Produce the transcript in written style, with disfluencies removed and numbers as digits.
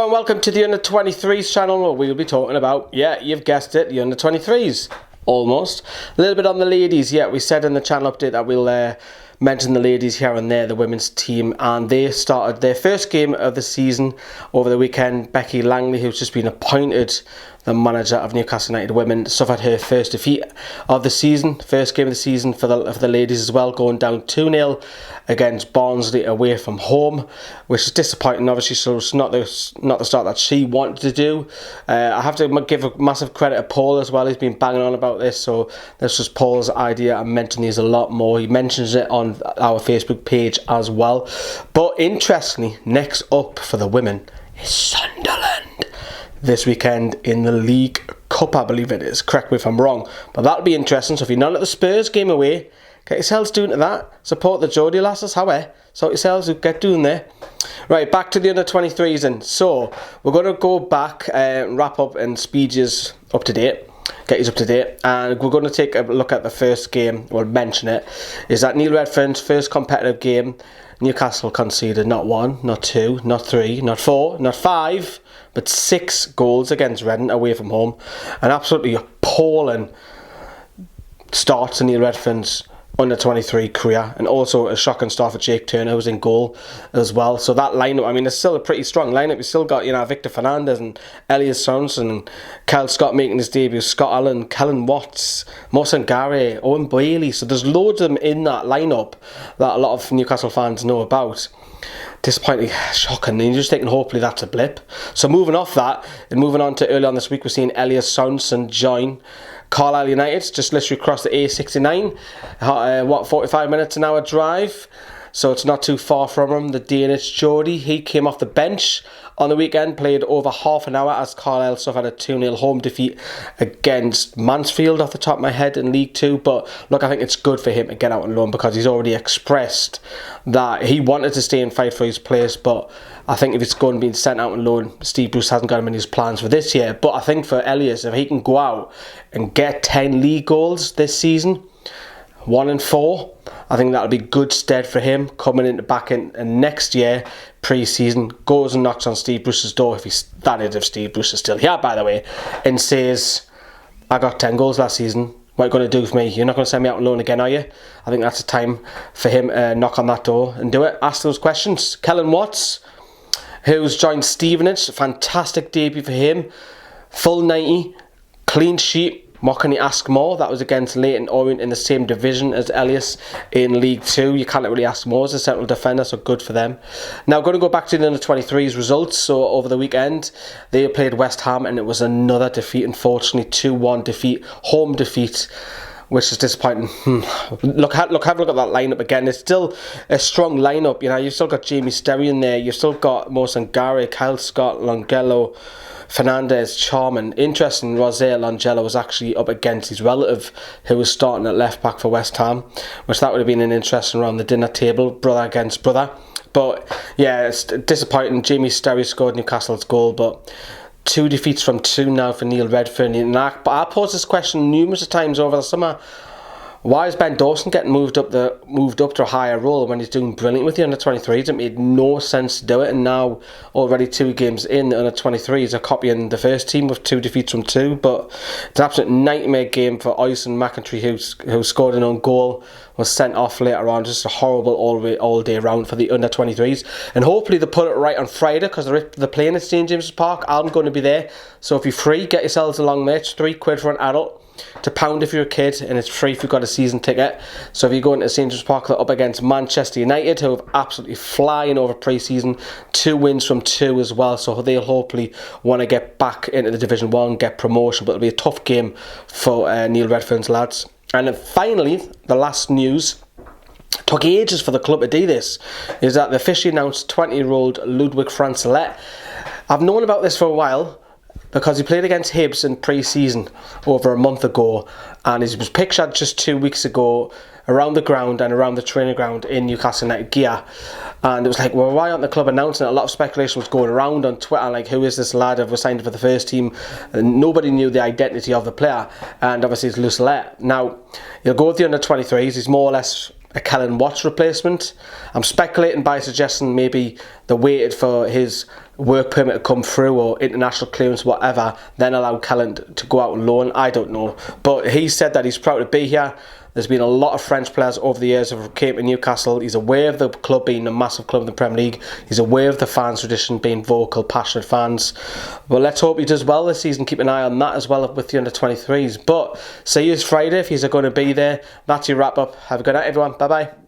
Hello and welcome to the Under-23's channel, where we will be talking about, yeah, you've guessed it, the Under-23's. Almost. A little bit on the ladies. Yeah, we said in the channel update that we'll mention the ladies here and there, the women's team, and they started their first game of the season over the weekend. Becky Langley, who's just been appointed the manager of Newcastle United Women, suffered her first defeat of the season, first game of the season for the ladies as well, going down 2-0 against Barnsley away from home, which is disappointing. Obviously, so it's not the start that she wanted to do. I have to give a massive credit to Paul as well. He's been banging on about this, so this was Paul's idea. I mentioned these a lot more. He mentions it on our Facebook page as well. But interestingly, next up for the women is Sunderland this weekend in the League Cup, I believe it is. Correct me if I'm wrong, but that'll be interesting. So if you're not at the Spurs game away, get yourselves doing to that. Support the Geordie lasses, however. Sort yourselves, get doing there. Right, back to the Under-23's then. So we're going to go back and wrap up and speed you up to date. Get you up to date, and we're going to take a look at the first game. We'll mention it. Is that Neil Redfern's first competitive game? Newcastle conceded not 1, not 2, not 3, not 4, not 5, but 6 goals against Reading away from home. An absolutely appalling start to Neil Redfern's Under-23 career, and also a shocking start for Jake Turner, who was in goal as well. So that lineup, I mean, it's still a pretty strong lineup. You've still got, Victor Fernandez and Elias Sorensen and Kyle Scott making his debut, Scott Allen, Kellen Watts, Mohsen Gare, Owen Bailey. So there's loads of them in that lineup that a lot of Newcastle fans know about. Disappointing, shocking, and you're just thinking hopefully that's a blip. So moving off that, and moving on to early on this week, we're seeing Elias Sorensen join Carlisle United, just literally across the A69. 45 minutes an hour drive, so it's not too far from him. The Danish Geordie, he came off the bench on the weekend, played over half an hour as Carlisle suffered a 2-0 home defeat against Mansfield off the top of my head in League 2. But look, I think it's good for him to get out on loan, because he's already expressed that he wanted to stay and fight for his place. But I think if it's going to be sent out on loan, Steve Bruce hasn't got him in his plans for this year. But I think for Elias, if he can go out and get 10 league goals this season, 1 and 4, I think that'll be good stead for him coming into back in next year pre-season. Goes and knocks on Steve Bruce's door, if Steve Bruce is still here, by the way, and says, I got 10 goals last season, what are you going to do for me? You're not going to send me out on loan again, are you? I think that's a time for him to knock on that door and do it. Ask those questions. Kellen Watts, who's joined Stevenage, fantastic debut for him, full 90, clean sheet. What can you ask more? That was against Leyton Orient in the same division as Elias in League 2. You can't really ask more as a central defender, so good for them. Now, going to go back to the Under-23's results. So, over the weekend, they played West Ham, and it was another defeat, unfortunately, 2-1 defeat, home defeat, which is disappointing. Have a look at that lineup again. It's still a strong lineup. You've still got Jamie Sterry in there. You've still got Mohsen Gare, Kyle Scott, Longello, Fernandez, Charman. Interesting, Rosé Longello was actually up against his relative, who was starting at left back for West Ham, which that would have been an interesting round the dinner table, brother against brother. But yeah, it's disappointing. Jamie Sterry scored Newcastle's goal, but 2 defeats from 2 now for Neil Redfern. But I posed this question numerous times over the summer. Why is Ben Dawson getting moved up to a higher role when he's doing brilliant with the Under-23s? It made no sense to do it, and now already 2 games in, the Under-23s are copying the first team with 2 defeats from 2. But it's an absolute nightmare game for Oyson McIntyre, who scored an own goal, was sent off later on. Just a horrible all day round for the Under-23s. And hopefully they put it right on Friday, because they're playing at St James's Park. I'm going to be there, so if you're free, get yourselves along there. It's £3 for an adult, £1 if you're a kid, and it's free if you've got a season ticket. So if you go into St James's Park, they're up against Manchester United, who have absolutely flying over pre-season, 2 wins from 2 as well, so they'll hopefully want to get back into the Division 1, get promotion, but it'll be a tough game for Neil Redfern's lads. And then finally, the last news, took ages for the club to do this, is that they officially announced 20-year-old Ludwig Francilette. I've known about this for a while, because he played against Hibs in pre-season over a month ago, and he was pictured just 2 weeks ago around the ground and around the training ground in Newcastle United gear. And it was like, well, why aren't the club announcing it? A lot of speculation was going around on Twitter, like, who is this lad? Have we signed for the first team? And nobody knew the identity of the player, and obviously it's Lucillette. Now, he'll go with the Under-23s. He's more or less a Kellen Watts replacement. I'm speculating by suggesting maybe they waited for his work permit to come through or international clearance, whatever, then allow Kellen to go out on loan. I don't know. But he said that he's proud to be here. There's been a lot of French players over the years who came to Newcastle. He's aware of the club being a massive club in the Premier League. He's aware of the fans' tradition being vocal, passionate fans. Well, let's hope he does well this season. Keep an eye on that as well with the under-23s. But see you Friday if he's going to be there. That's your wrap-up. Have a good night, everyone. Bye-bye.